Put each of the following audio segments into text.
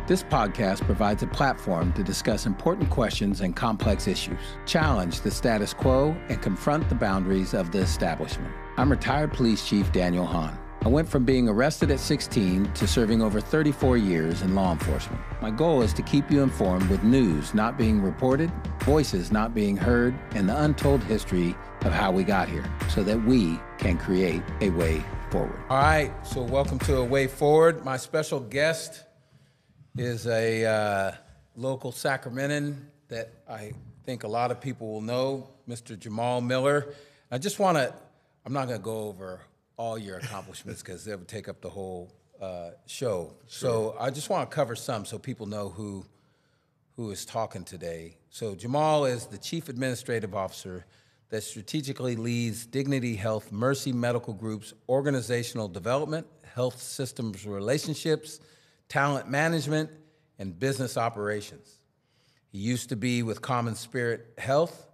This podcast provides a platform to discuss important questions and complex issues, challenge the status quo, and confront the boundaries of the establishment. I'm retired Police Chief Daniel Hahn. I went from being arrested at 16 to serving over 34 years in law enforcement. My goal is to keep you informed with news not being reported, voices not being heard, and the untold history of how we got here so that we can create a way forward. All right, so welcome to A Way Forward. My special guest is a local Sacramentan that I think a lot of people will know, Mr. Jahmal Miller. I just want to, I'm not going to go over all your accomplishments because that would take up the whole show. Sure. So I just want to cover some so people know who is talking today. So Jahmal is the Chief Administrative Officer that strategically leads Dignity Health Mercy Medical Group's organizational development, health systems relationships, talent management, and business operations. He used to be with Common Spirit Health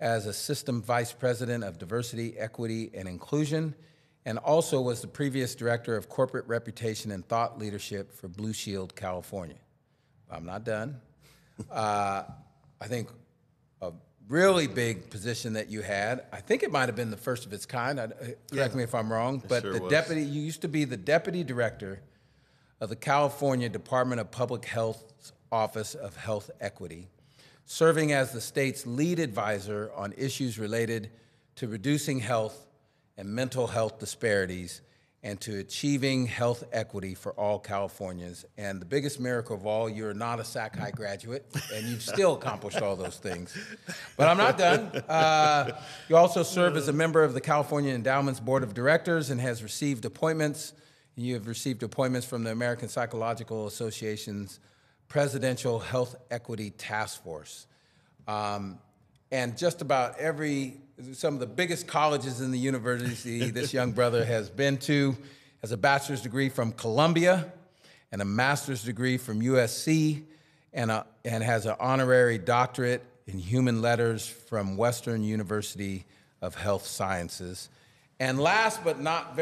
as Assistant Vice President of Diversity, Equity, and Inclusion, and also was the previous Director of Corporate Reputation and Thought Leadership for Blue Shield, California. I'm not done. I think a really big position that you had, I think it might have been the first of its kind, correct me if I'm wrong, but sure you used to be the Deputy Director of the California Department of Public Health's Office of Health Equity, serving as the state's lead advisor on issues related to reducing health and mental health disparities and to achieving health equity for all Californians. And the biggest miracle of all, you're not a Sac High graduate, and you've still accomplished all those things. But I'm not done. You also serve as a member of the California Endowment's Board of Directors and has received appointments. You have received appointments from the American Psychological Association's Presidential Health Equity Task Force. And just about some of the biggest colleges in the university this young brother has been to, has a bachelor's degree from Columbia and a master's degree from USC, and has an honorary doctorate in human letters from Western University of Health Sciences. And last but not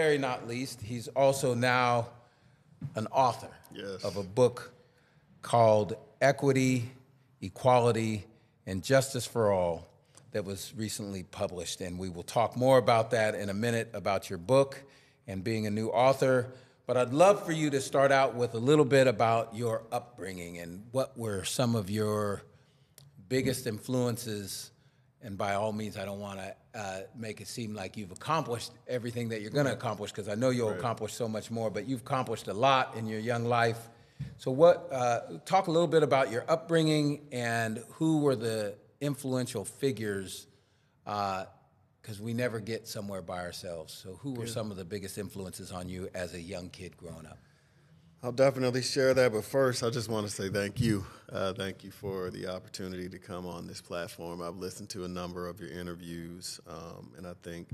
least, he's also now an author of a book called Equity, Equality, and Justice for All that was recently published. And we will talk more about that in a minute, about your book and being a new author. But I'd love for you to start out with a little bit about your upbringing and what were some of your biggest influences. And by all means, I don't want to make it seem like you've accomplished everything that you're going to accomplish, because I know you'll accomplish so much more, but you've accomplished a lot in your young life. So talk a little bit about your upbringing and who were the influential figures, because we never get somewhere by ourselves. So who were some of the biggest influences on you as a young kid growing up? I'll definitely share that, but first I just want to say thank you. Thank you for the opportunity to come on this platform. I've listened to a number of your interviews, and I think,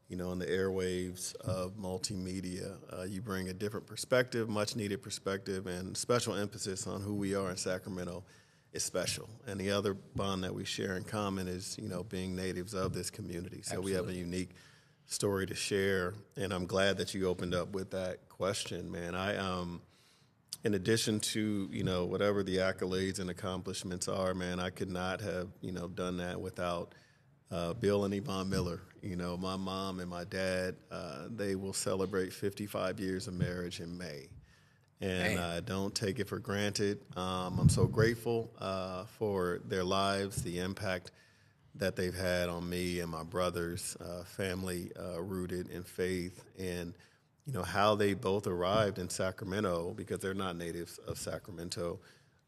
in the airwaves of multimedia, you bring a different perspective, much needed perspective, and special emphasis on who we are in Sacramento is special. And the other bond that we share in common is, being natives of this community. So Absolutely. We have a unique story to share, and I'm glad that you opened up with that question, man. In addition to, whatever the accolades and accomplishments are, man, I could not have, done that without Bill and Yvonne Miller. My mom and my dad, they will celebrate 55 years of marriage in May. And I don't take it for granted. I'm so grateful for their lives, the impact that they've had on me and my brothers, family rooted in faith, and how they both arrived in Sacramento, because they're not natives of Sacramento,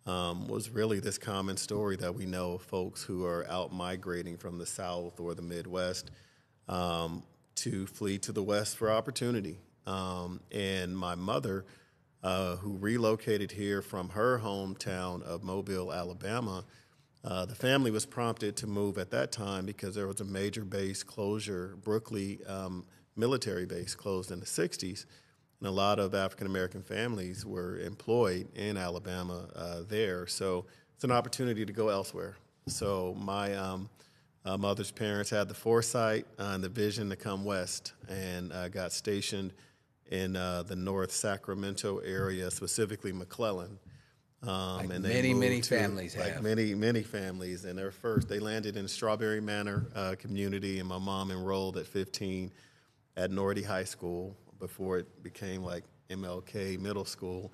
was really this common story that we know of folks who are out migrating from the South or the Midwest to flee to the West for opportunity. And my mother, who relocated here from her hometown of Mobile, Alabama, the family was prompted to move at that time because there was a major base closure, Brookley military base closed in the 60s, and a lot of African-American families were employed in Alabama there. So it's an opportunity to go elsewhere. So my mother's parents had the foresight and the vision to come west, and got stationed in the North Sacramento area, specifically McClellan. Like and many families have. Like many families. And they landed in Strawberry Manor community, and my mom enrolled at 15 at Nordy High School before it became like MLK Middle School.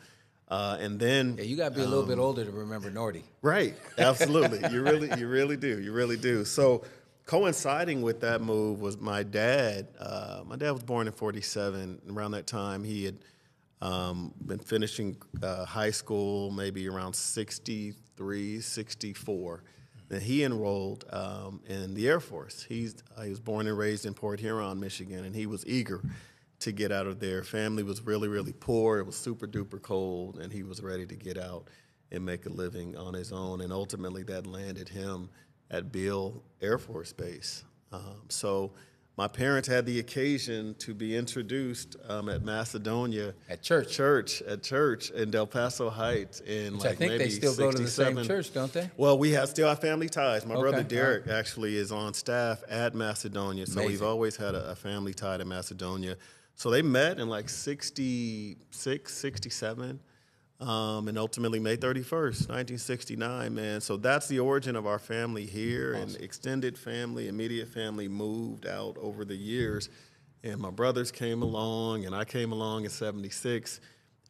And then you got to be a little bit older to remember Nordy. Right, absolutely. You really do. So coinciding with that move was my dad. My dad was born in 47. Around that time, he had been finishing high school, maybe around 63, 64. And he enrolled in the Air Force. He was born and raised in Port Huron, Michigan, and he was eager to get out of there. Family was really poor. It was super duper cold, and he was ready to get out and make a living on his own. And ultimately, that landed him at Beale Air Force Base. So my parents had the occasion to be introduced at Macedonia at church in Del Paso Heights in Which like I think maybe they still 67. go to the same church, don't they? Well, we still have family ties. My brother Derek right. actually is on staff at Macedonia, so Amazing. we've always had a family tie to Macedonia. So they met in like 66, 67. And ultimately May 31st, 1969, man. So that's the origin of our family here. Awesome. And extended family, immediate family moved out over the years. And my brothers came along, and I came along in 76.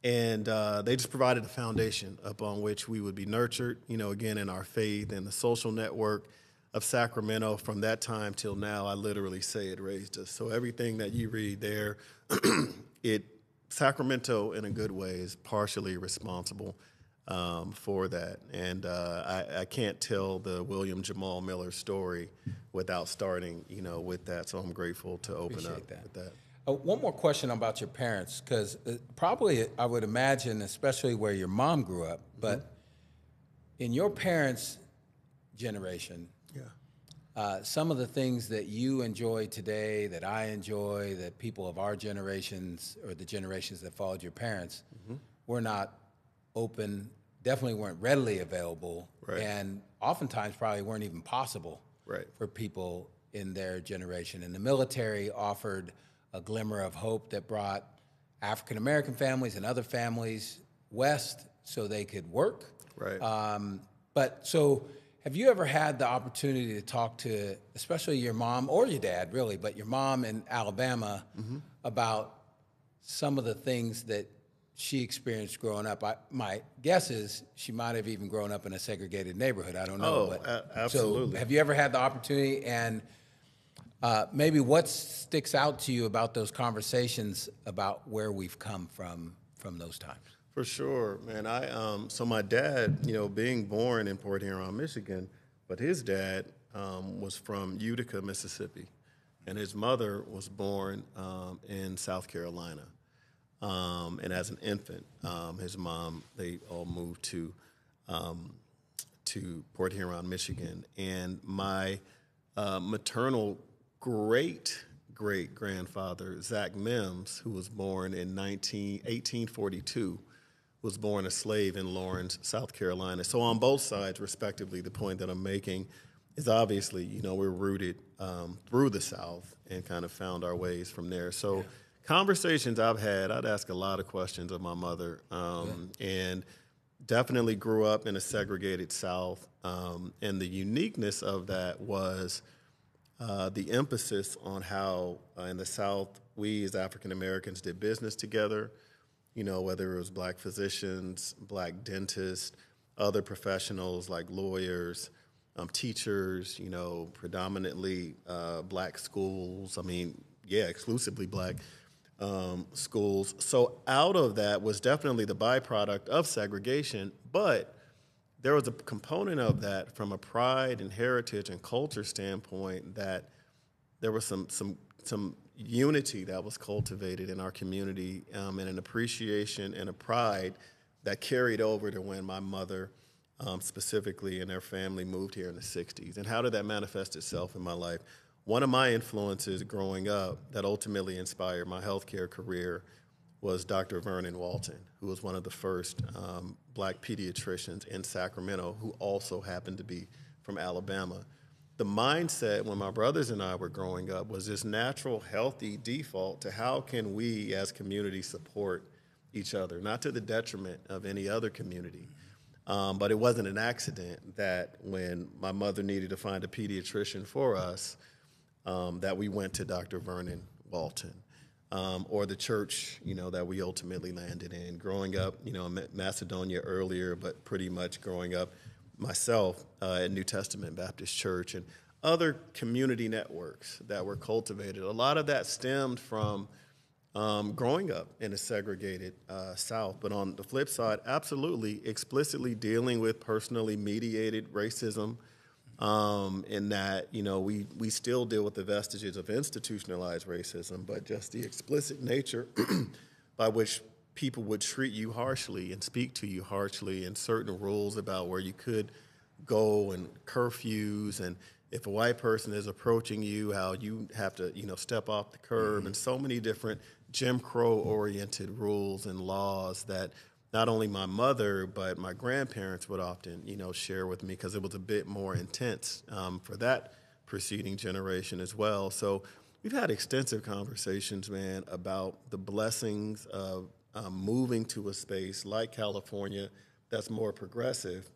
And they just provided a foundation upon which we would be nurtured, again, in our faith and the social network of Sacramento. From that time till now, I literally say it raised us. So everything that you read there, Sacramento, in a good way, is partially responsible for that. And I can't tell the William Jahmal Miller story without starting, with that. So I'm grateful to open up with that. One more question about your parents, because probably I would imagine, especially where your mom grew up, but in your parents' generation, some of the things that you enjoy today, that I enjoy, that people of our generations or the generations that followed your parents were not open, definitely weren't readily available, and oftentimes probably weren't even possible for people in their generation. And the military offered a glimmer of hope that brought African-American families and other families west so they could work. So have you ever had the opportunity to talk to, especially your mom or your dad, really, but your mom in Alabama about some of the things that she experienced growing up? My guess is she might have even grown up in a segregated neighborhood. I don't know. Absolutely. So have you ever had the opportunity, and maybe what sticks out to you about those conversations about where we've come from those times? For sure, man. So my dad, being born in Port Huron, Michigan, but his dad was from Utica, Mississippi, and his mother was born in South Carolina. And as an infant, his mom, they all moved to Port Huron, Michigan. And my maternal great-great-grandfather, Zach Mims, who was born in 1842, was born a slave in Lawrence, South Carolina. So on both sides, respectively, the point that I'm making is obviously, we're rooted through the South and kind of found our ways from there. So conversations I've had, I'd ask a lot of questions of my mother, and definitely grew up in a segregated South. And the uniqueness of that was the emphasis on how in the South, we as African Americans did business together, whether it was black physicians, black dentists, other professionals like lawyers, teachers, predominantly black schools. Exclusively black schools. So out of that was definitely the byproduct of segregation, but there was a component of that from a pride and heritage and culture standpoint that there was some unity that was cultivated in our community, and an appreciation and a pride that carried over to when my mother specifically and their family moved here in the 60s. And how did that manifest itself in my life? One of my influences growing up that ultimately inspired my healthcare career was Dr. Vernon Walton, who was one of the first black pediatricians in Sacramento, who also happened to be from Alabama. The mindset when my brothers and I were growing up was this natural, healthy default to how can we as community support each other, not to the detriment of any other community. But it wasn't an accident that when my mother needed to find a pediatrician for us, that we went to Dr. Vernon Walton, or the church, that we ultimately landed in. Growing up, in Macedonia earlier, but pretty much growing up myself at New Testament Baptist Church and other community networks that were cultivated. A lot of that stemmed from growing up in a segregated South. But on the flip side, absolutely, explicitly dealing with personally mediated racism, in that, we still deal with the vestiges of institutionalized racism, but just the explicit nature by which people would treat you harshly and speak to you harshly, and certain rules about where you could go and curfews, and if a white person is approaching you, how you have to, step off the curb, and so many different Jim Crow-oriented rules and laws that not only my mother, but my grandparents would often, share with me, because it was a bit more intense for that preceding generation as well. So we've had extensive conversations, man, about the blessings of moving to a space like California that's more progressive,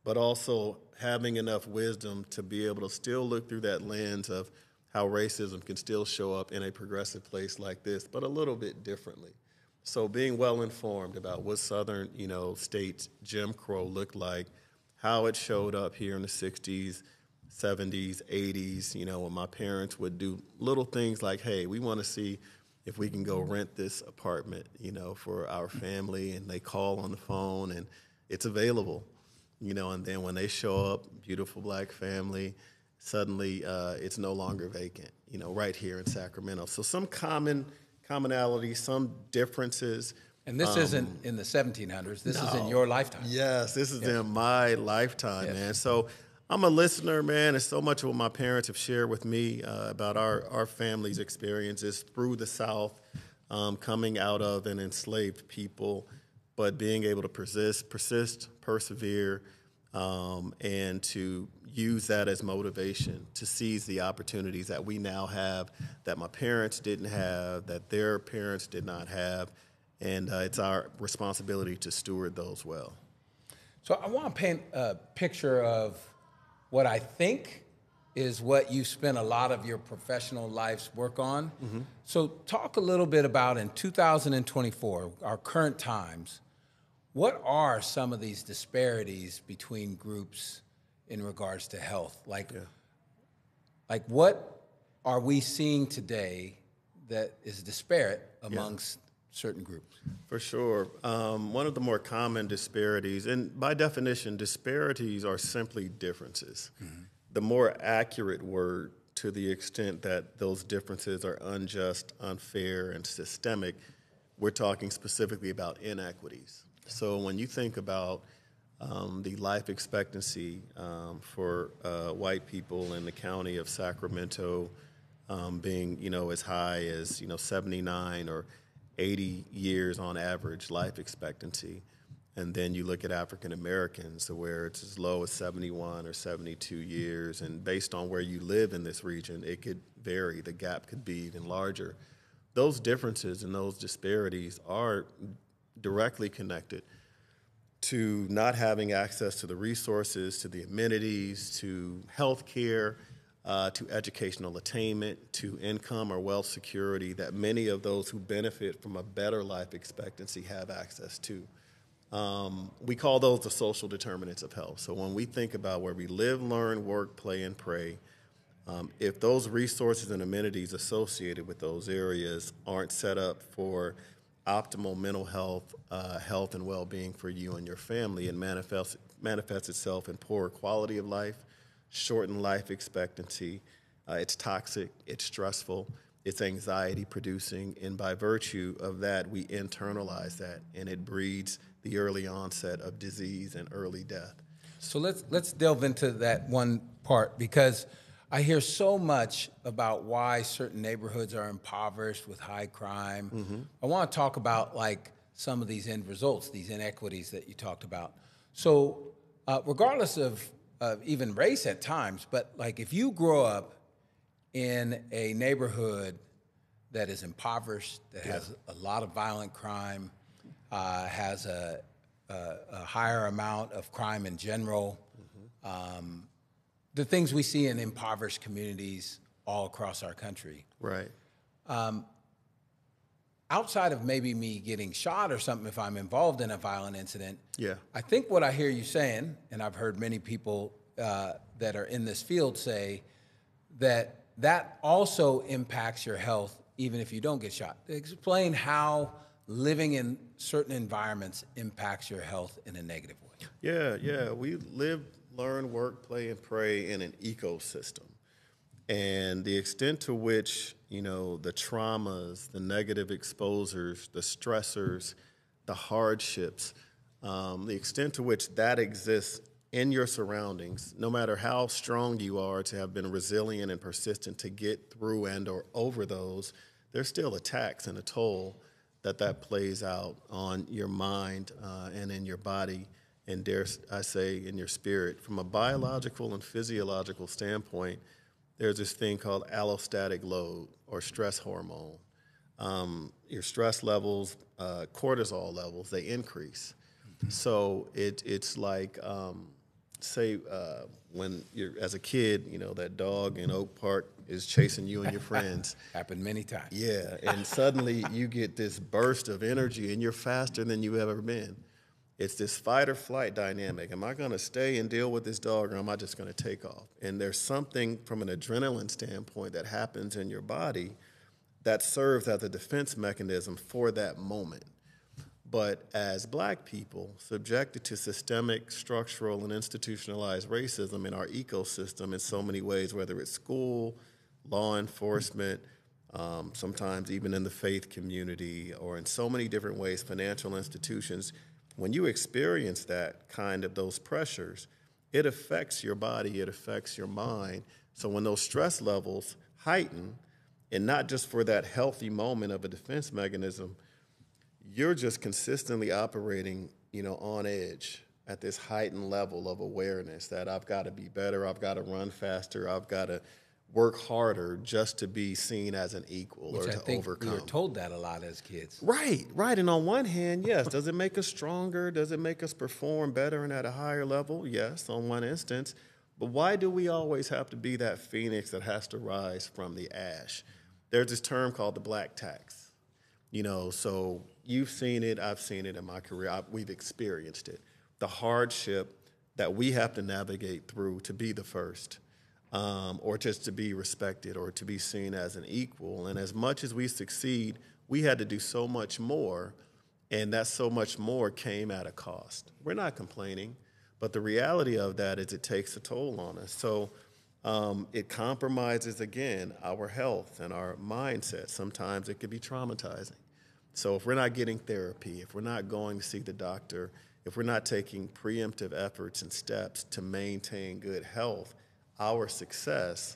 but also having enough wisdom to be able to still look through that lens of how racism can still show up in a progressive place like this, but a little bit differently. So being well informed about what Southern, states Jim Crow looked like, how it showed up here in the 60s, 70s, 80s, when my parents would do little things like, hey, we want to see if we can go rent this apartment, for our family, and they call on the phone and it's available, and then when they show up, beautiful black family, suddenly it's no longer vacant, right here in Sacramento. So some commonalities, some differences. And this isn't in the 1700s. This is in your lifetime. Yes, this is in my lifetime, man. So I'm a listener, man, and so much of what my parents have shared with me about our family's experiences through the South, coming out of an enslaved people, but being able to persist, persevere, and to use that as motivation to seize the opportunities that we now have that my parents didn't have, that their parents did not have, and it's our responsibility to steward those well. So I want to paint a picture of what I think is what you spent a lot of your professional life's work on. Mm-hmm. So talk a little bit about, in 2024, our current times, what are some of these disparities between groups in regards to health? Like what are we seeing today that is disparate amongst certain groups? For sure. One of the more common disparities, and by definition, disparities are simply differences. Mm-hmm. The more accurate word, to the extent that those differences are unjust, unfair, and systemic, we're talking specifically about inequities. So when you think about the life expectancy for white people in the county of Sacramento being, as high as, 79 or 80 years on average life expectancy, and then you look at African Americans where it's as low as 71 or 72 years, and based on where you live in this region, it could vary. The gap could be even larger. Those differences and those disparities are directly connected to not having access to the resources, to the amenities, to health care, to educational attainment, to income or wealth security that many of those who benefit from a better life expectancy have access to. We call those the social determinants of health. So when we think about where we live, learn, work, play, and pray, if those resources and amenities associated with those areas aren't set up for optimal mental health, health and well-being for you and your family, it manifests itself in poor quality of life, shortened life expectancy. It's toxic, it's stressful, it's anxiety-producing, and by virtue of that, we internalize that, and it breeds the early onset of disease and early death. So let's delve into that one part, because I hear so much about why certain neighborhoods are impoverished with high crime. Mm-hmm. I want to talk about some of these end results, these inequities that you talked about. So regardless of even race at times, but if you grow up in a neighborhood that is impoverished, that has a lot of violent crime, has a a higher amount of crime in general, the things we see in impoverished communities all across our country. Right. Outside of maybe me getting shot or something if I'm involved in a violent incident, Yeah. I think what I hear you saying, and I've heard many people that are in this field say that also impacts your health even if you don't get shot. Explain how living in certain environments impacts your health in a negative way. Yeah. We live, learn, work, play, and pray in an ecosystem. And the extent to which, the traumas, the negative exposures, the stressors, the hardships, the extent to which that exists in your surroundings, no matter how strong you are to have been resilient and persistent to get through and or over those, there's still a tax and a toll that plays out on your mind and in your body, and dare I say in your spirit. From a biological and physiological standpoint, there's this thing called allostatic load or stress hormone. Your stress levels, cortisol levels, they increase. So it's like, say, when you're as a kid, that dog in Oak Park is chasing you and your friends. Happened many times. Yeah, and suddenly you get this burst of energy and you're faster than you've ever been. It's this fight or flight dynamic. Am I going to stay and deal with this dog, or am I just going to take off? And there's something from an adrenaline standpoint that happens in your body that serves as a defense mechanism for that moment. But as Black people, subjected to systemic, structural, and institutionalized racism in our ecosystem in so many ways, whether it's school, law enforcement, sometimes even in the faith community, or in so many different ways, financial institutions, when you experience that kind of those pressures, it affects your body, it affects your mind. So when those stress levels heighten, and not just for that healthy moment of a defense mechanism, you're just consistently operating, on edge at this heightened level of awareness that I've got to be better, I've got to run faster, I've got to work harder just to be seen as an equal or to overcome. We were told that a lot as kids. Right. And on one hand, yes, does it make us stronger? Does it make us perform better and at a higher level? Yes, on one instance. But why do we always have to be that phoenix that has to rise from the ash? There's this term called the black tax. So you've seen it, I've seen it in my career, we've experienced it. The hardship that we have to navigate through to be the first. Or just to be respected or to be seen as an equal. And as much as we succeed, we had to do so much more, and that so much more came at a cost. We're not complaining, but the reality of that is it takes a toll on us. So it compromises, again, our health and our mindset. Sometimes it can be traumatizing. So if we're not getting therapy, if we're not going to see the doctor, if we're not taking preemptive efforts and steps to maintain good health, our success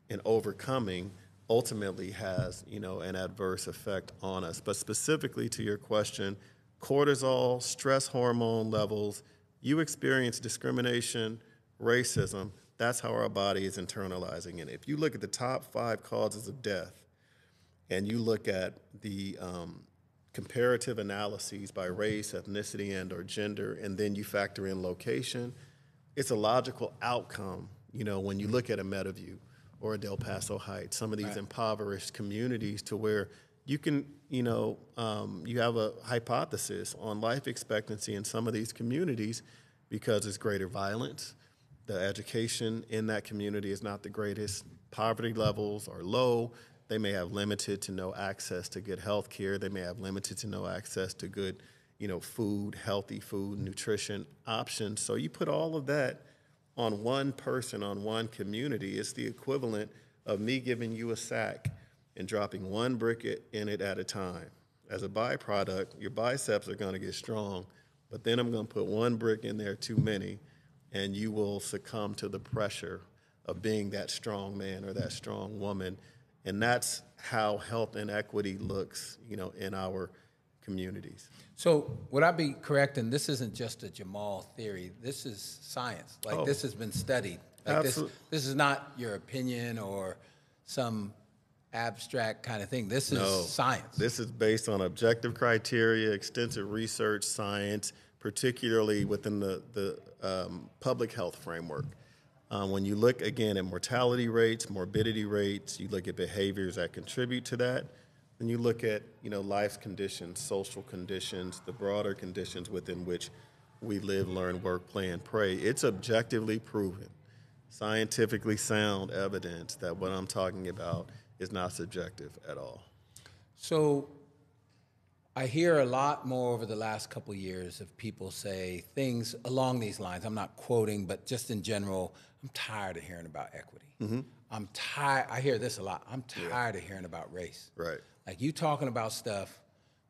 in overcoming ultimately has, an adverse effect on us. But specifically to your question, cortisol, stress hormone levels, you experience discrimination, racism, that's how our body is internalizing it. If you look at the top 5 causes of death and you look at the comparative analyses by race, ethnicity, and or gender, and then you factor in location, it's a logical outcome. When you look at a Meadowview or a Del Paso Heights, some of these impoverished communities to where you can, you have a hypothesis on life expectancy in some of these communities because it's greater violence. The education in that community is not the greatest. Poverty levels are low. They may have limited to no access to good health care. They may have limited to no access to good, food, healthy food, nutrition options. So you put all of that on one person, on one community. It's the equivalent of me giving you a sack and dropping one brick in it at a time. As a byproduct, your biceps are going to get strong, but then I'm going to put one brick in there too many, and you will succumb to the pressure of being that strong man or that strong woman. And that's how health inequity looks, in our communities. So would I be correct, and this isn't just a Jahmal theory, this is science. This has been studied. This is not your opinion or some abstract kind of thing. This is science. This is based on objective criteria, extensive research, science, particularly within the public health framework. When you look, again, at mortality rates, morbidity rates, you look at behaviors that contribute to that, and you look at, life's conditions, social conditions, the broader conditions within which we live, learn, work, play, and pray. It's objectively proven, scientifically sound evidence that what I'm talking about is not subjective at all. So I hear a lot more over the last couple of years of people say things along these lines. I'm not quoting, but just in general, I'm tired of hearing about equity. Mm-hmm. I'm tired. I hear this a lot. I'm tired of hearing about race. Right. Like you talking about stuff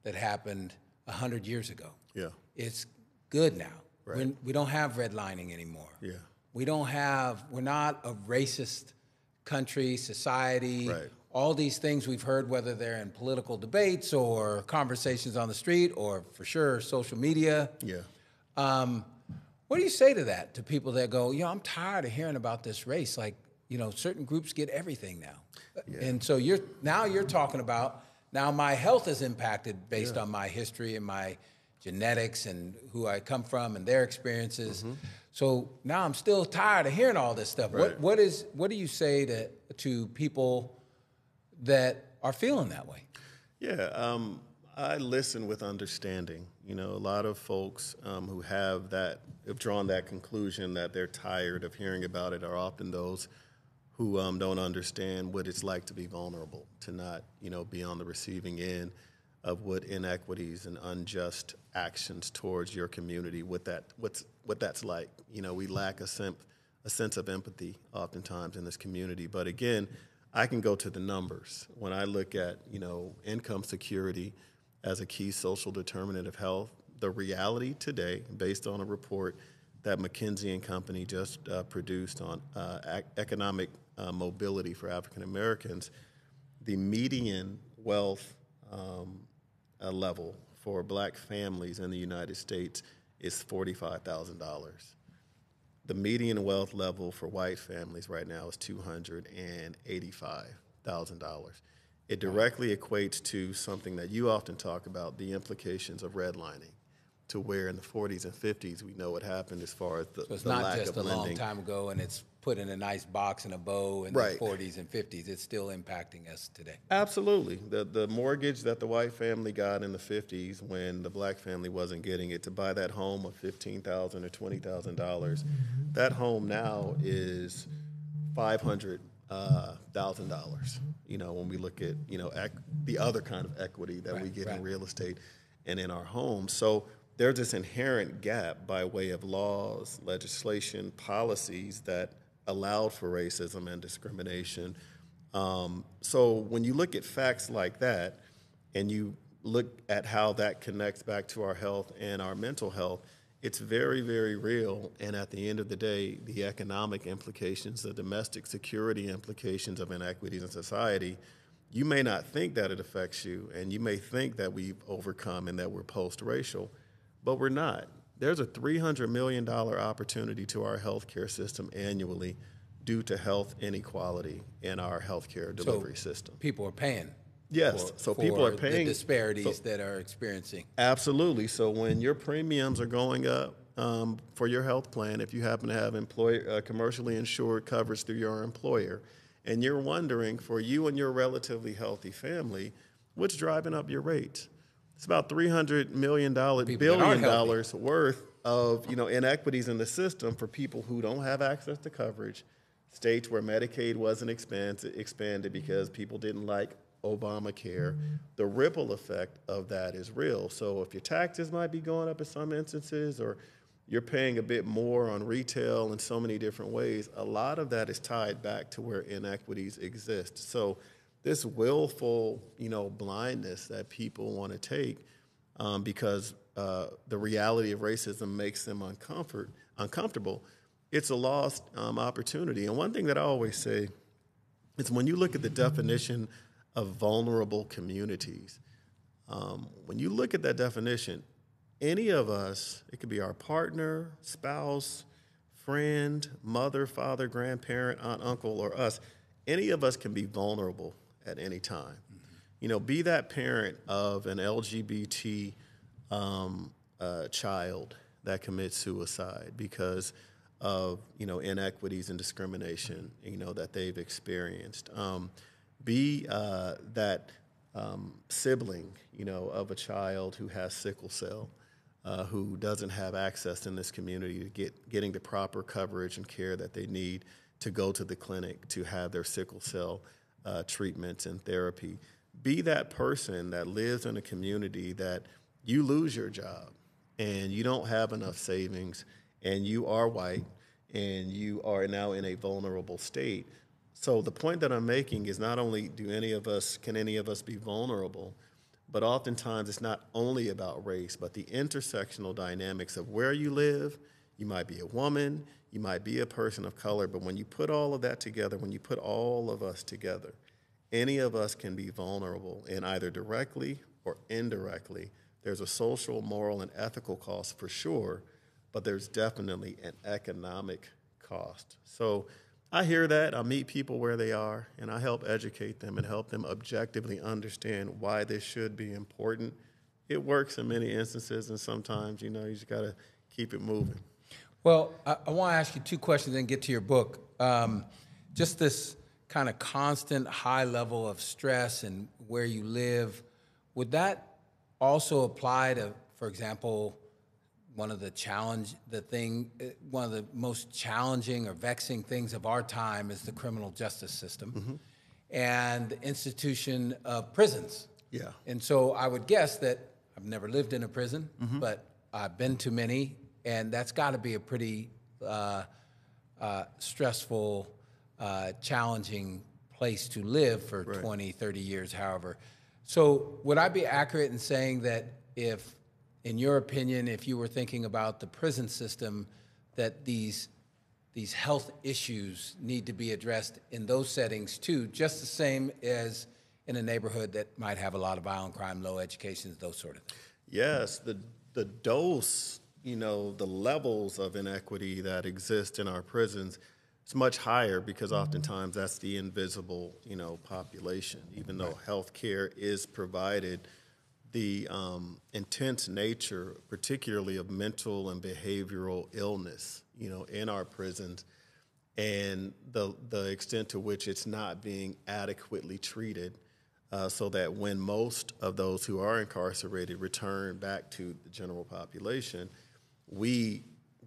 that happened 100 years ago. Yeah. It's good now. Right. We don't have redlining anymore. Yeah. We're not a racist country, society. Right. All these things we've heard, whether they're in political debates or conversations on the street or for sure social media. Yeah. What do you say to that, to people that go, I'm tired of hearing about this race. Like, certain groups get everything now. Yeah. And so you're talking about, now my health is impacted based on my history and my genetics and who I come from and their experiences. Mm-hmm. So now I'm still tired of hearing all this stuff. Right. What do you say to people that are feeling that way? Yeah, I listen with understanding. A lot of folks who have drawn that conclusion that they're tired of hearing about it are often those who don't understand what it's like to be vulnerable, to not, be on the receiving end of what inequities and unjust actions towards your community, what that's like. We lack a sense of empathy oftentimes in this community. But again, I can go to the numbers. When I look at, income security as a key social determinant of health, the reality today, based on a report that McKinsey and Company just produced on economic mobility for African Americans, the median wealth level for black families in the United States is $45,000. The median wealth level for white families right now is $285,000. It directly equates to something that you often talk about, the implications of redlining, to where in the 40s and 50s we know what happened as far as the lack of lending. So it's not just a long time ago and it's put in a nice box and a bow in the 40s and 50s. It's still impacting us today. Absolutely. The mortgage that the white family got in the 50s when the black family wasn't getting it to buy that home of $15,000 or $20,000, that home now is $500,000. When we look at the other kind of equity that we get in real estate and in our homes. So there's this inherent gap by way of laws, legislation, policies that allowed for racism and discrimination. So when you look at facts like that and you look at how that connects back to our health and our mental health, it's very, very real. And at the end of the day, the economic implications, the domestic security implications of inequities in society, you may not think that it affects you, and you may think that we've overcome and that we're post-racial, but we're not. There's a $300 million opportunity to our healthcare system annually due to health inequality in our healthcare delivery system. People are paying. Yes, so people are paying. The disparities that are experiencing. Absolutely. So when your premiums are going up for your health plan, if you happen to have commercially insured coverage through your employer, and you're wondering, for you and your relatively healthy family, what's driving up your rates? It's about $300 billion worth of inequities in the system for people who don't have access to coverage, states where Medicaid wasn't expanded because people didn't like Obamacare. The ripple effect of that is real. So if your taxes might be going up in some instances, or you're paying a bit more on retail in so many different ways, a lot of that is tied back to where inequities exist. So this willful, blindness that people want to take because the reality of racism makes them uncomfortable, it's a lost opportunity. And one thing that I always say is when you look at the definition of vulnerable communities, when you look at that definition, any of us, it could be our partner, spouse, friend, mother, father, grandparent, aunt, uncle, or us, any of us can be vulnerable at any time. Be that parent of an LGBT child that commits suicide because of, inequities and discrimination, that they've experienced. Be that sibling, of a child who has sickle cell, who doesn't have access in this community to getting the proper coverage and care that they need to go to the clinic to have their sickle cell treatments and therapy. Be that person that lives in a community that you lose your job and you don't have enough savings and you are white and you are now in a vulnerable state. So the point that I'm making is not only can any of us be vulnerable, but oftentimes it's not only about race, but the intersectional dynamics of where you live. You might be a woman, you might be a person of color, but when you put all of that together, when you put all of us together, any of us can be vulnerable, and either directly or indirectly. There's a social, moral, and ethical cost for sure, but there's definitely an economic cost. So I hear that, I meet people where they are, and I help educate them and help them objectively understand why this should be important. It works in many instances, and sometimes, you just got to keep it moving. Well, I want to ask you two questions and get to your book. Just this kind of constant high level of stress and where you live, would that also apply to, for example, one of the most challenging or vexing things of our time is the criminal justice system and the institution of prisons. Yeah. And so I would guess that I've never lived in a prison, but I've been to many, and that's got to be a pretty stressful, challenging place to live for 20, 30 years, however. So would I be accurate in saying that if, in your opinion, if you were thinking about the prison system, that these health issues need to be addressed in those settings too, just the same as in a neighborhood that might have a lot of violent crime, low education, those sort of things? Yes, the dose, the levels of inequity that exist in our prisons, it's much higher because oftentimes that's the invisible, population. Even though health care is provided, the intense nature, particularly of mental and behavioral illness, in our prisons, and the extent to which it's not being adequately treated, so that when most of those who are incarcerated return back to the general population,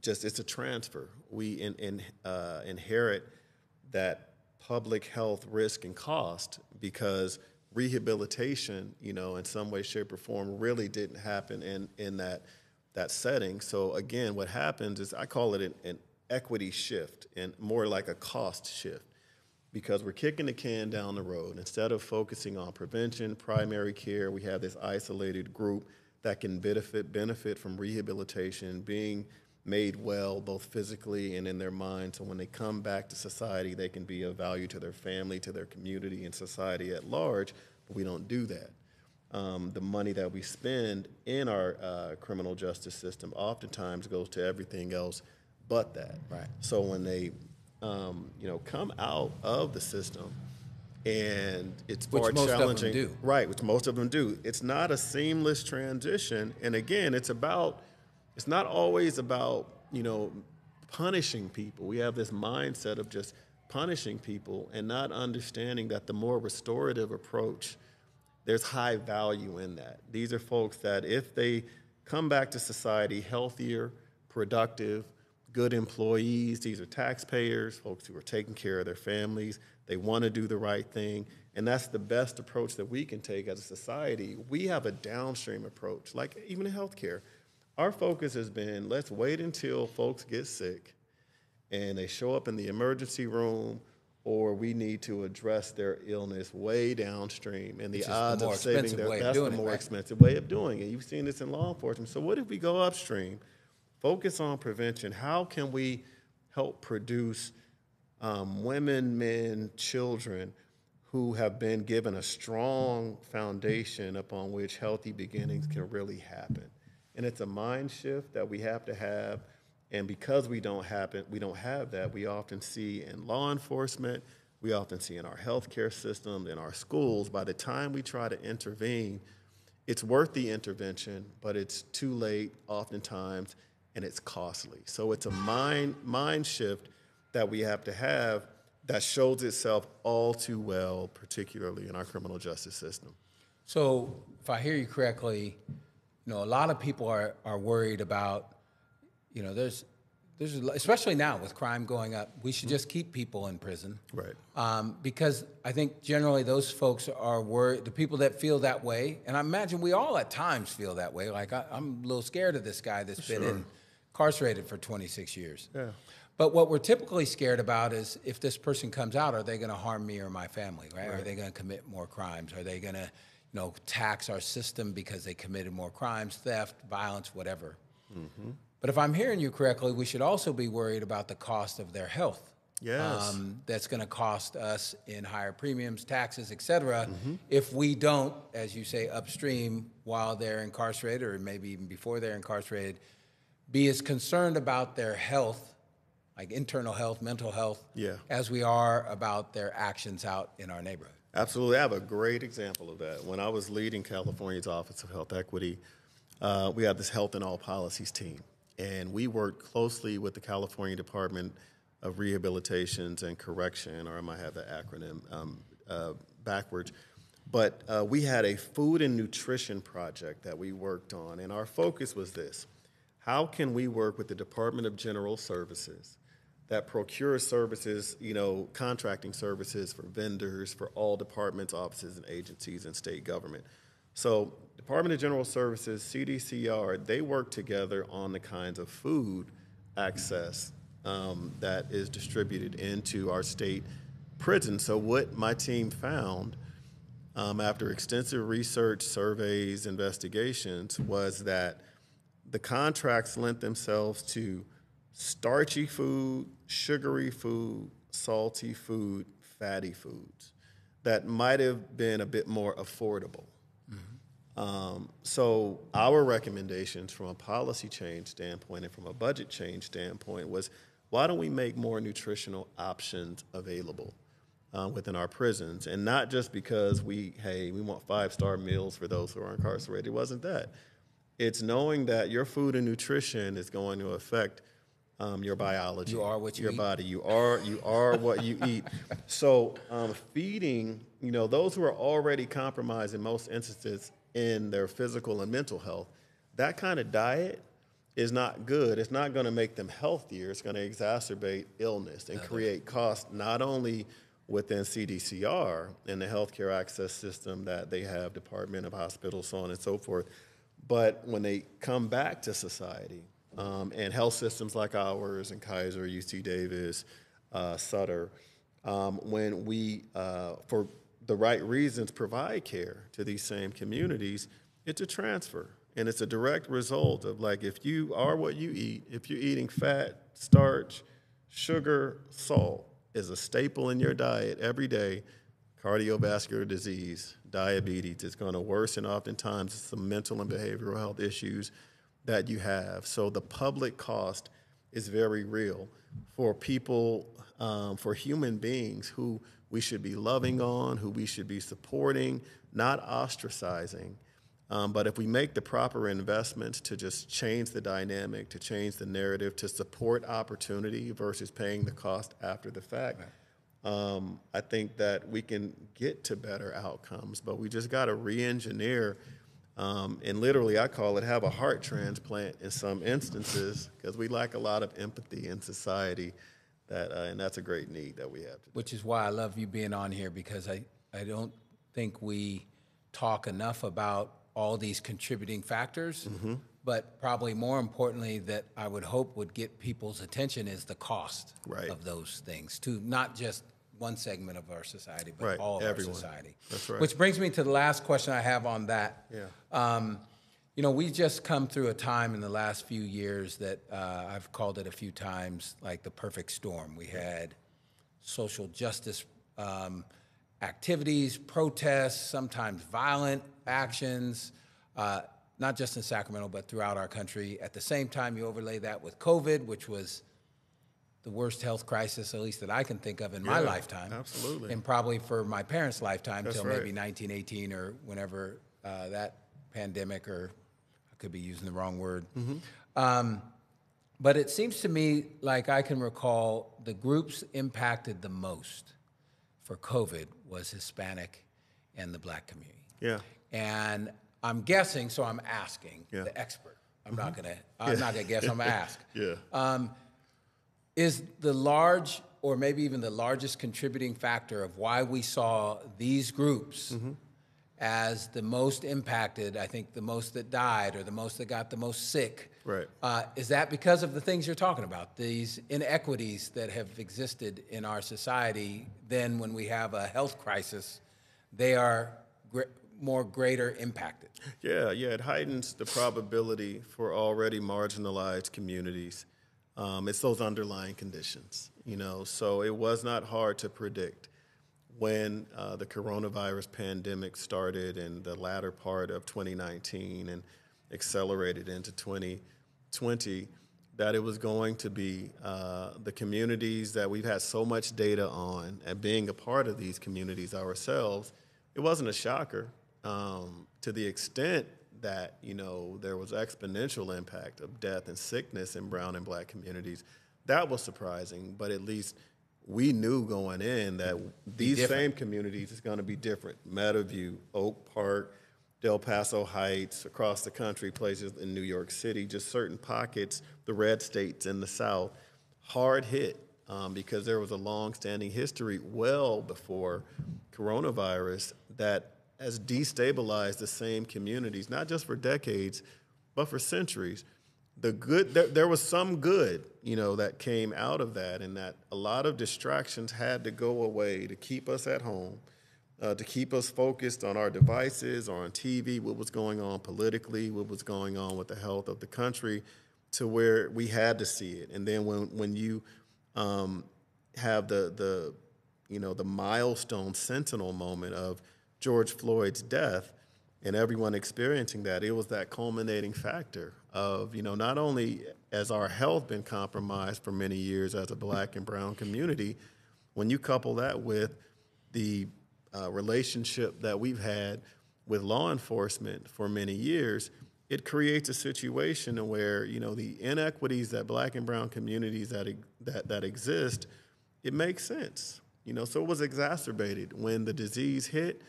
it's a transfer. We inherit that public health risk and cost because rehabilitation, in some way, shape, or form really didn't happen in that setting. So again, what happens is I call it an equity shift and more like a cost shift, because we're kicking the can down the road. Instead of focusing on prevention, primary care, we have this isolated group that can benefit from rehabilitation, being made well both physically and in their mind, so when they come back to society, they can be of value to their family, to their community, and society at large, but we don't do that. The money that we spend in our criminal justice system oftentimes goes to everything else but that. Right. So when they come out of the system, and it's far which most challenging. Of them do. Right, which most of them do. It's not a seamless transition, and again, it's not always about, punishing people. We have this mindset of just punishing people and not understanding that the more restorative approach, there's high value in that. These are folks that if they come back to society healthier, productive, good employees, these are taxpayers, folks who are taking care of their families, they want to do the right thing, and that's the best approach that we can take as a society. We have a downstream approach, like even in healthcare. Our focus has been, let's wait until folks get sick and they show up in the emergency room, or we need to address their illness way downstream. And the odds of saving that's the more expensive way of doing it. You've seen this in law enforcement. So what if we go upstream, focus on prevention? How can we help produce women, men, children who have been given a strong foundation upon which healthy beginnings can really happen? And it's a mind shift that we have to have. And because we don't have that, we often see in law enforcement, we often see in our healthcare system, in our schools, by the time we try to intervene, it's worth the intervention, but it's too late oftentimes, and it's costly. So it's a mind shift that we have to have that shows itself all too well, particularly in our criminal justice system. So if I hear you correctly, a lot of people are worried about, there's especially now with crime going up, we should just keep people in prison. Right. Because I think generally those folks are worried, the people that feel that way, and I imagine we all at times feel that way, like I'm a little scared of this guy that's been incarcerated for 26 years. Yeah. But what we're typically scared about is if this person comes out, are they going to harm me or my family, right? Are they going to commit more crimes? Are they going to, tax our system because they committed more crimes, theft, violence, whatever? Mm-hmm. But if I'm hearing you correctly, we should also be worried about the cost of their health. Yes. That's going to cost us in higher premiums, taxes, et cetera, if we don't, as you say, upstream while they're incarcerated or maybe even before they're incarcerated, be as concerned about their health, like internal health, mental health, as we are about their actions out in our neighborhood. Absolutely. I have a great example of that. When I was leading California's Office of Health Equity, we had this Health in All Policies team, and we worked closely with the California Department of Rehabilitations and Correction, or I might have the acronym backwards. But we had a food and nutrition project that we worked on, and our focus was this: how can we work with the Department of General Services that procures services, contracting services for vendors, for all departments, offices, and agencies in state government? So Department of General Services, CDCR, they work together on the kinds of food access that is distributed into our state prisons. So what my team found after extensive research, surveys, investigations, was that the contracts lent themselves to starchy food, sugary food, salty food, fatty foods that might have been a bit more affordable. So our recommendations from a policy change standpoint and from a budget change standpoint was, why don't we make more nutritional options available within our prisons? And not just because we want 5-star meals for those who are incarcerated. It wasn't that. It's knowing that your food and nutrition is going to affect your biology. You are what you eat. Your body. You are what you eat. So feeding, those who are already compromised in most instances in their physical and mental health, that kind of diet is not good. It's not going to make them healthier. It's going to exacerbate illness and create costs not only within CDCR and the healthcare access system that they have, Department of Hospitals, so on and so forth, but when they come back to society, and health systems like ours and Kaiser, UC Davis, Sutter, when we, for the right reasons, provide care to these same communities, it's a transfer. And it's a direct result of, like, if you are what you eat, if you're eating fat, starch, sugar, salt is a staple in your diet every day, cardiovascular disease, diabetes, it's going to worsen oftentimes some mental and behavioral health issues that you have. So the public cost is very real for people, for human beings who we should be loving on, who we should be supporting, not ostracizing. But if we make the proper investments to just change the dynamic, to change the narrative, to support opportunity versus paying the cost after the fact, I think that we can get to better outcomes. But we just got to re-engineer, and literally I call it have a heart transplant in some instances, because we lack a lot of empathy in society, and that's a great need that we have today. Which is why I love you being on here, because I don't think we talk enough about all these contributing factors, but probably more importantly that I would hope would get people's attention is the cost of those things to not just one segment of our society, but all of everyone. Our society. That's right. Which brings me to the last question I have on that. We just come through a time in the last few years that I've called it a few times like the perfect storm. We had social justice activities, protests, sometimes violent actions, not just in Sacramento, but throughout our country. At the same time, you overlay that with COVID, which was the worst health crisis, at least that I can think of in my lifetime. Absolutely. And probably for my parents' lifetime, That's till right. maybe 1918 or whenever that pandemic, or I could be using the wrong word. But it seems to me like I can recall the groups impacted the most for COVID was Hispanic and the Black community. Yeah. And I'm guessing, so I'm asking the expert. I'm not gonna guess, I'm gonna ask. Yeah. Is the large, or maybe even the largest contributing factor of why we saw these groups as the most impacted, I think the most that died or the most that got the most sick, Right. Is that because of the things you're talking about, these inequities that have existed in our society? Then when we have a health crisis, they are more greater impacted. Yeah, it heightens the probability for already marginalized communities. It's those underlying conditions, so it was not hard to predict when the coronavirus pandemic started in the latter part of 2019 and accelerated into 2020, that it was going to be the communities that we've had so much data on, and being a part of these communities ourselves, it wasn't a shocker to the extent that, there was exponential impact of death and sickness in brown and Black communities. That was surprising, but at least we knew going in that these same communities is going to be different. Meadowview, Oak Park, Del Paso Heights, across the country, places in New York City, just certain pockets, the red states in the South, hard hit because there was a long-standing history well before coronavirus that has destabilized the same communities, not just for decades, but for centuries. There was some good, that came out of that, and that a lot of distractions had to go away to keep us at home, to keep us focused on our devices or on TV, what was going on politically, what was going on with the health of the country, to where we had to see it. And then when you have the milestone sentinel moment of George Floyd's death, and everyone experiencing that, it was that culminating factor of, not only has our health been compromised for many years as a Black and brown community, when you couple that with the relationship that we've had with law enforcement for many years, it creates a situation where, the inequities that Black and brown communities that exist, it makes sense. So it was exacerbated when the disease hit.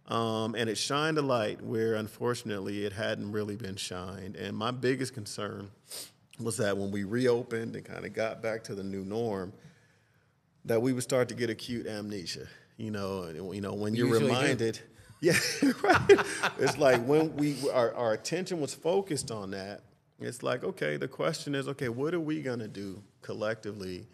And it shined a light where, unfortunately, it hadn't really been shined. And my biggest concern was that when we reopened and kind of got back to the new norm, that we would start to get acute amnesia. When you're reminded, yeah, right. It's like when our attention was focused on that. It's like, okay, the question is, okay, what are we gonna do collectively?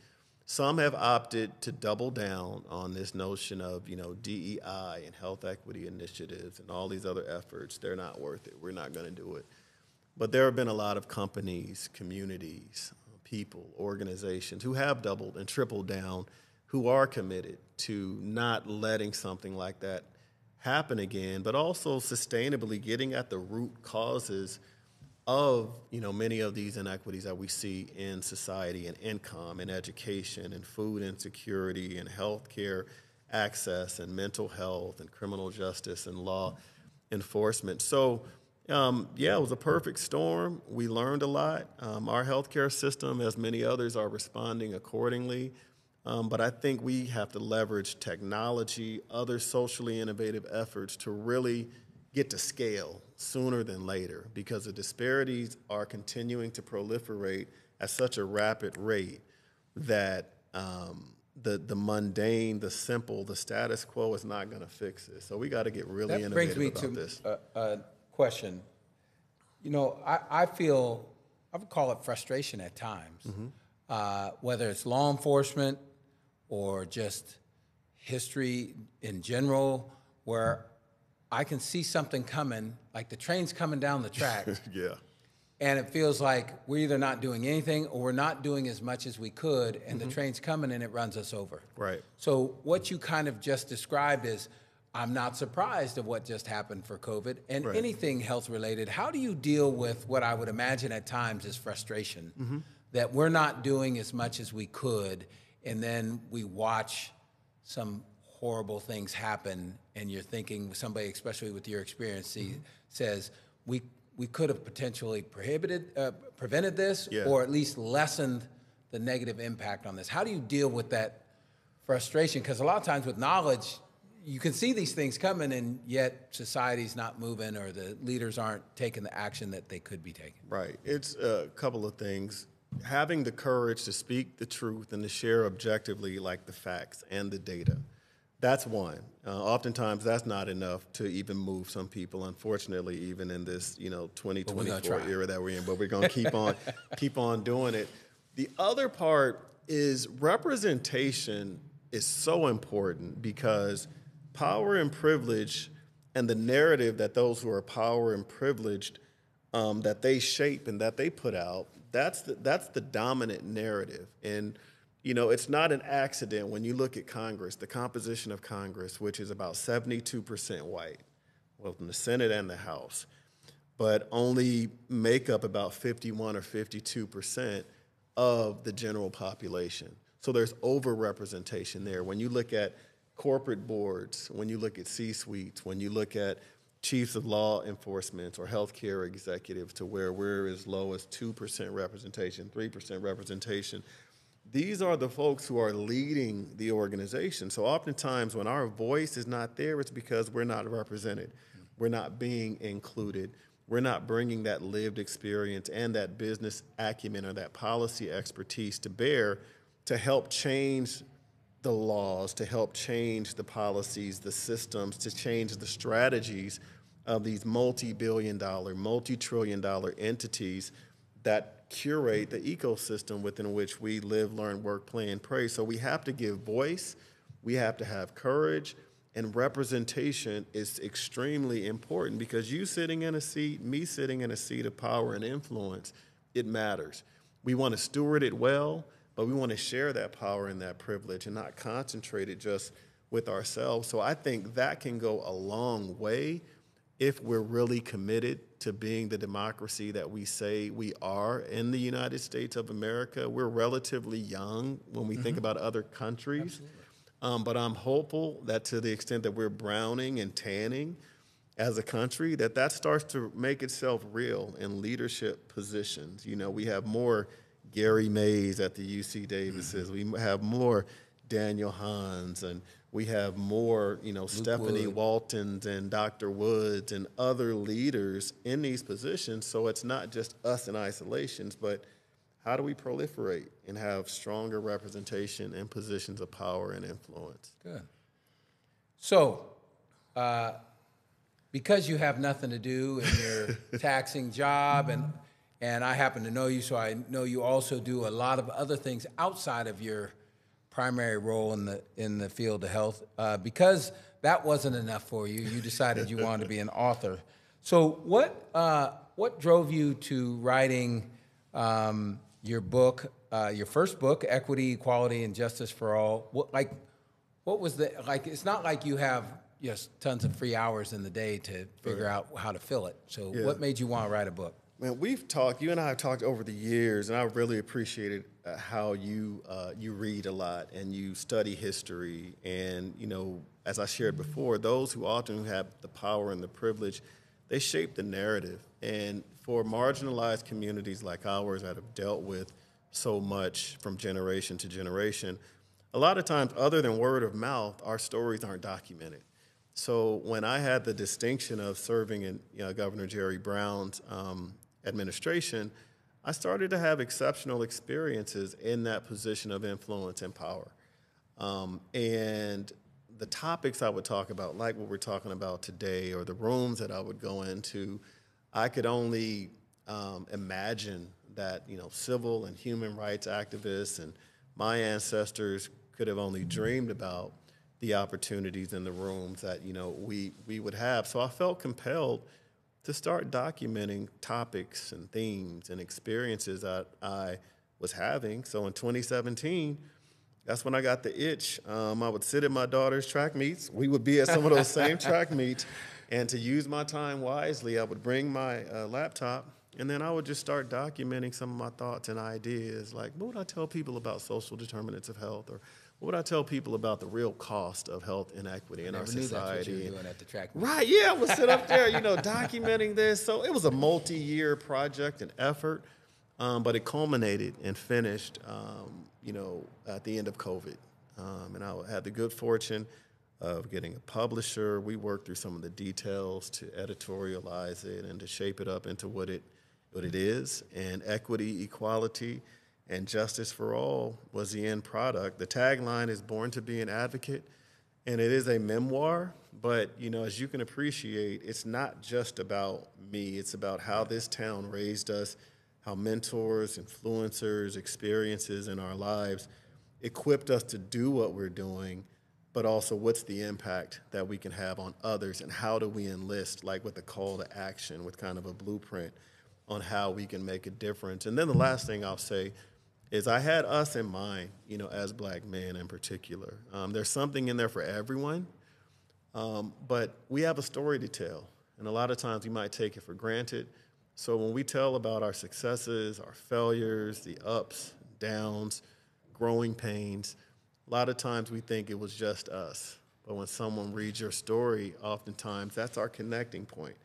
Some have opted to double down on this notion of, DEI and health equity initiatives and all these other efforts. They're not worth it. We're not going to do it. But there have been a lot of companies, communities, people, organizations who have doubled and tripled down, who are committed to not letting something like that happen again, but also sustainably getting at the root causes of, many of these inequities that we see in society, and income and education and food insecurity and healthcare access and mental health and criminal justice and law enforcement. So, it was a perfect storm. We learned a lot. Our healthcare system, as many others, are responding accordingly. But I think we have to leverage technology, other socially innovative efforts to really get to scale sooner than later, because the disparities are continuing to proliferate at such a rapid rate that the mundane, the simple, the status quo is not going to fix this. So we got to get really innovative about this. That brings me to a question. I would call it frustration at times, whether it's law enforcement or just history in general, where I can see something coming, like the train's coming down the track. Yeah. And it feels like we're either not doing anything or we're not doing as much as we could, and the train's coming and it runs us over. Right. So what you kind of just described is, I'm not surprised of what just happened for COVID and anything health related. How do you deal with what I would imagine at times is frustration, that we're not doing as much as we could, and then we watch some horrible things happen, and you're thinking, somebody, especially with your experience, says, we could have potentially prevented this, Yeah. or at least lessened the negative impact on this. How do you deal with that frustration? Because a lot of times with knowledge, you can see these things coming, and yet society's not moving, or the leaders aren't taking the action that they could be taking. Right. It's a couple of things. Having the courage to speak the truth and to share objectively, like the facts and the data. That's one. Oftentimes, that's not enough to even move some people. Unfortunately, even in this 2024 era that we're in, but we're going to keep on doing it. The other part is representation is so important, because power and privilege and the narrative that those who are power and privileged that they shape and that they put out, that's the dominant narrative. And it's not an accident when you look at Congress, the composition of Congress, which is about 72% white, well, in the Senate and the House, but only make up about 51 or 52% of the general population. So there's overrepresentation there. When you look at corporate boards, when you look at C-suites, when you look at chiefs of law enforcement or healthcare executives, to where we're as low as 2% representation, 3% representation, these are the folks who are leading the organization. So oftentimes when our voice is not there, it's because we're not represented. We're not being included. We're not bringing that lived experience and that business acumen or that policy expertise to bear to help change the laws, to help change the policies, the systems, to change the strategies of these multi-billion-dollar, multi-trillion-dollar entities that curate the ecosystem within which we live, learn, work, play, and pray. So we have to give voice, we have to have courage, and representation is extremely important, because you sitting in a seat, me sitting in a seat of power and influence, it matters. We want to steward it well, but we want to share that power and that privilege and not concentrate it just with ourselves. So I think that can go a long way if we're really committed to being the democracy that we say we are in the United States of America. We're relatively young when we think about other countries, but I'm hopeful that to the extent that we're browning and tanning as a country, that starts to make itself real in leadership positions. We have more Gary Mays at the UC Davises. We have more Daniel Hahns, and we have more, Stephanie Waltons and Dr. Woods and other leaders in these positions. So it's not just us in isolations, but how do we proliferate and have stronger representation in positions of power and influence? Good. So, because you have nothing to do in your taxing job, and I happen to know you, so I know you also do a lot of other things outside of your primary role in the field of health. Because that wasn't enough for you, you decided you wanted to be an author. So what drove you to writing your book, your first book, Equity, Equality, and Justice for All? What was it's not like you have tons of free hours in the day to figure out how to fill it. So what made you want to write a book? Man, you and I have talked over the years, and I really appreciated how you read a lot and you study history. And, as I shared before, those who often have the power and the privilege, they shape the narrative. And for marginalized communities like ours that have dealt with so much from generation to generation, a lot of times, other than word of mouth, our stories aren't documented. So when I had the distinction of serving in Governor Jerry Brown's administration, I started to have exceptional experiences in that position of influence and power. And the topics I would talk about, like what we're talking about today, or the rooms that I would go into, I could only imagine that civil and human rights activists and my ancestors could have only dreamed about the opportunities in the rooms that we would have. So I felt compelled to start documenting topics and themes and experiences that I was having. So in 2017, that's when I got the itch. I would sit at my daughter's track meets. We would be at some of those same track meets. And to use my time wisely, I would bring my laptop And then I would just start documenting some of my thoughts and ideas, like what would I tell people about social determinants of health, or what would I tell people about the real cost of health inequity in our society? That's what you were doing at the track meet. Right, yeah, I would sit up there, documenting this. So it was a multi-year project and effort, but it culminated and finished, at the end of COVID. And I had the good fortune of getting a publisher. We worked through some of the details to editorialize it and to shape it up into what it is. And equity, equality, and justice for all was the end product. The tagline is Born to be an Advocate, and it is a memoir. But, as you can appreciate, it's not just about me. It's about how this town raised us, how mentors, influencers, experiences in our lives equipped us to do what we're doing, but also what's the impact that we can have on others, and how do we enlist, like with a call to action, with kind of a blueprint on how we can make a difference. And then the last thing I'll say is I had us in mind, as Black men in particular. There's something in there for everyone, but we have a story to tell, and a lot of times we might take it for granted. So when we tell about our successes, our failures, the ups, downs, growing pains, a lot of times we think it was just us. But when someone reads your story, oftentimes that's our connecting point.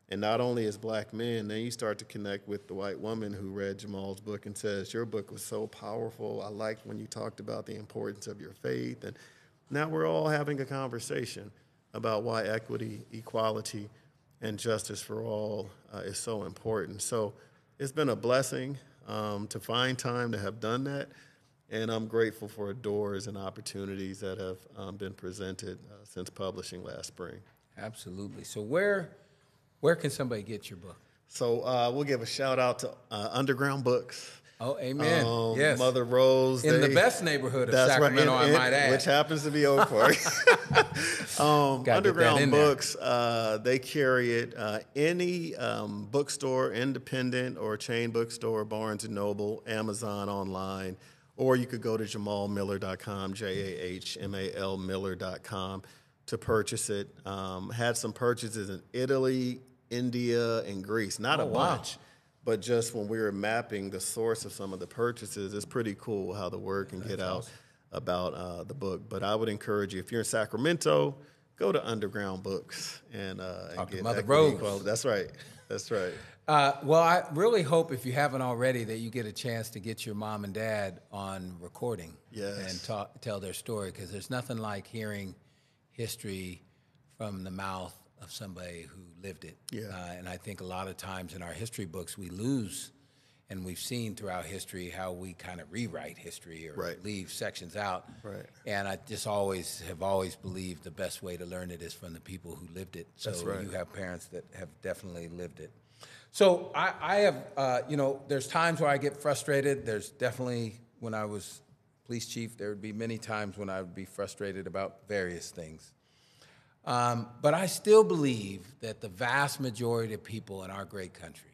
And not only as Black men, then you start to connect with the white woman who read Jahmal's book and says, your book was so powerful. I liked when you talked about the importance of your faith. And now we're all having a conversation about why equity, equality, and justice for all is so important. So it's been a blessing to find time to have done that. And I'm grateful for doors and opportunities that have been presented since publishing last spring. Absolutely. So where can somebody get your book? So we'll give a shout out to Underground Books. Oh, amen. Yes. Mother Rose. In the best neighborhood of Sacramento, I might add. Which happens to be Oak Park. Underground Books, they carry it. Any bookstore, independent or chain bookstore, Barnes & Noble, Amazon online, or you could go to jahmalmiller.com, Jahmal Miller.com to purchase it. Had some purchases in Italy, India, and Greece. Not a bunch, but just when we were mapping the source of some of the purchases, it's pretty cool how the word can get out about the book. But I would encourage you, if you're in Sacramento, go to Underground Books and get Mother Rose. That's right. That's right. Well, I really hope, if you haven't already, that you get a chance to get your mom and dad on recording and tell their story, because there's nothing like hearing history from the mouth of somebody who lived it. Yeah. And I think a lot of times in our history books we lose, and we've seen throughout history how we kind of rewrite history or leave sections out. Right. And I just have always believed the best way to learn it is from the people who lived it. So you have parents that have definitely lived it. So I have, there's times where I get frustrated. There's definitely, when I was police chief, there would be many times when I would be frustrated about various things. But I still believe that the vast majority of people in our great country,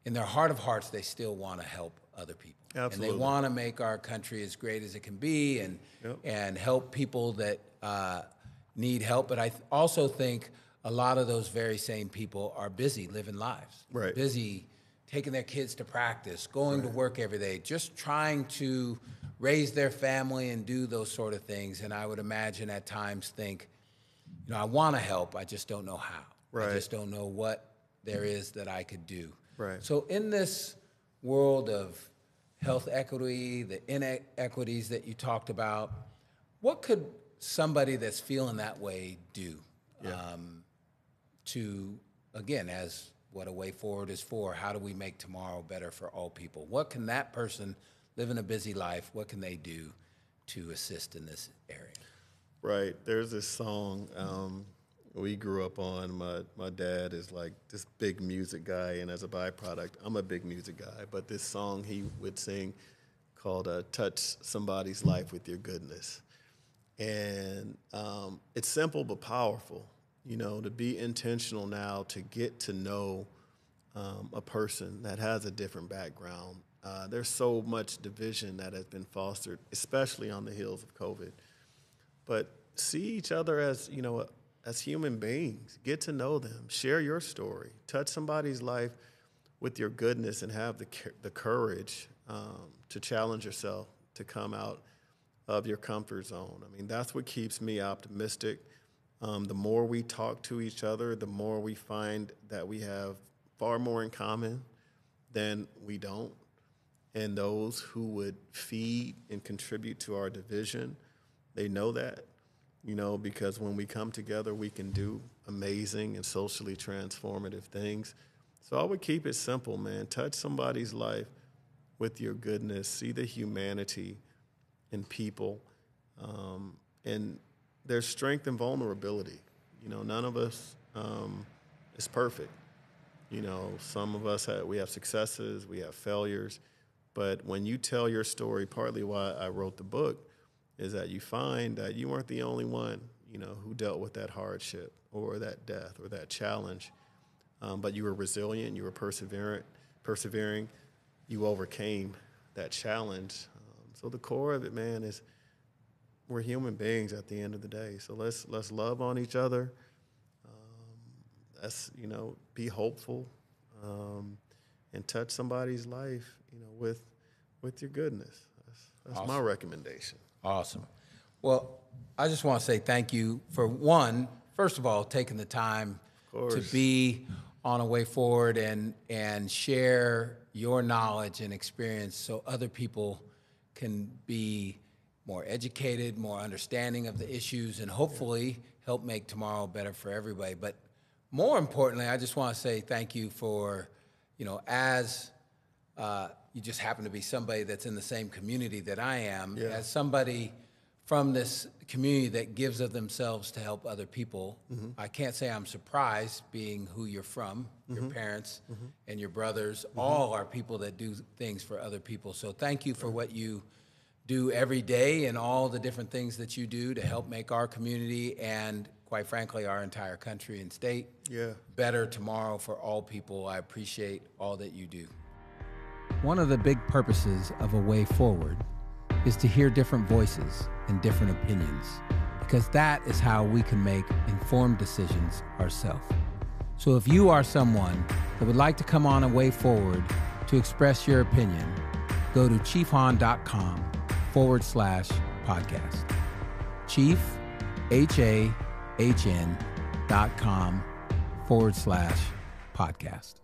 in their heart of hearts, they still want to help other people. Absolutely. And they want to make our country as great as it can be and help people that need help. But I also think a lot of those very same people are busy living lives, busy taking their kids to practice, going to work every day, just trying to raise their family and do those sort of things. And I would imagine at times think, I want to help, I just don't know how. I just don't know what there is that I could do. So in this world of health equity, the inequities that you talked about, what could somebody that's feeling that way do to, again, as what A Way Forward is for, how do we make tomorrow better for all people? What can that person living a busy life, what can they do to assist in this area? Right. There's this song we grew up on. My dad is like this big music guy, and as a byproduct, I'm a big music guy. But this song he would sing called Touch Somebody's Life with Your Goodness. And it's simple but powerful, to be intentional now to get to know a person that has a different background. There's so much division that has been fostered, especially on the heels of COVID. But see each other as, as human beings. Get to know them. Share your story. Touch somebody's life with your goodness and have the courage to challenge yourself, to come out of your comfort zone. I mean, that's what keeps me optimistic. The more we talk to each other, the more we find that we have far more in common than we don't. And those who would feed and contribute to our division, they know that, because when we come together, we can do amazing and socially transformative things. So I would keep it simple, man. Touch somebody's life with your goodness. See the humanity in people. And there's strength and vulnerability. None of us is perfect. Some of us we have successes, we have failures. But when you tell your story, partly why I wrote the book is that you find that you weren't the only one, who dealt with that hardship or that death or that challenge. But you were resilient, you were persevering, you overcame that challenge. So the core of it, man, is we're human beings at the end of the day. So let's love on each other. Let's be hopeful, and touch somebody's life, with your goodness. That's awesome. My recommendation. Awesome. Well, I just want to say thank you for first of all, taking the time to be on A Way Forward and share your knowledge and experience so other people can be more educated, more understanding of the issues, and hopefully help make tomorrow better for everybody. But more importantly, I just want to say thank you for, as you just happen to be somebody that's in the same community that I am, as somebody from this community that gives of themselves to help other people. I can't say I'm surprised, being who you're from, your parents and your brothers, all are people that do things for other people. So thank you for what you do every day and all the different things that you do to help make our community and, quite frankly, our entire country and state better tomorrow for all people. I appreciate all that you do. One of the big purposes of A Way Forward is to hear different voices and different opinions, because that is how we can make informed decisions ourselves. So if you are someone that would like to come on A Way Forward to express your opinion, go to chiefhahn.com/podcast. Chief, HAHN.com/podcast.